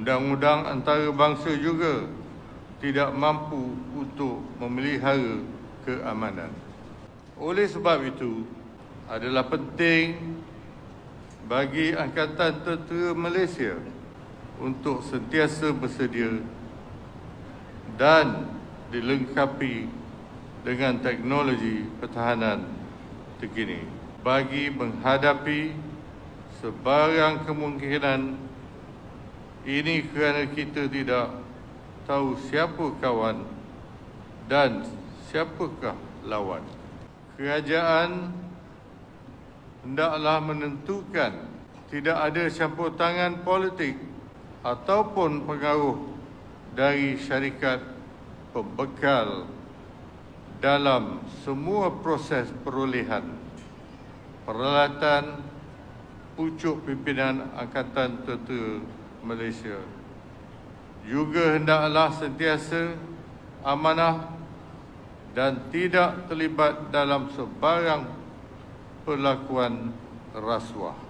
undang-undang antarabangsa juga tidak mampu untuk memelihara keamanan. Oleh sebab itu, adalah penting bagi Angkatan Tentera Malaysia untuk sentiasa bersedia dan dilengkapi dengan teknologi pertahanan terkini bagi menghadapi sebarang kemungkinan ini, kerana kita tidak tahu siapa kawan dan siapakah lawan. Kerajaan hendaklah menentukan tidak ada campur tangan politik ataupun pengaruh dari syarikat pembekal dalam semua proses perolehan peralatan pucuk pimpinan Angkatan Tentera Malaysia. Juga hendaklah sentiasa amanah dan tidak terlibat dalam sebarang perlakuan rasuah.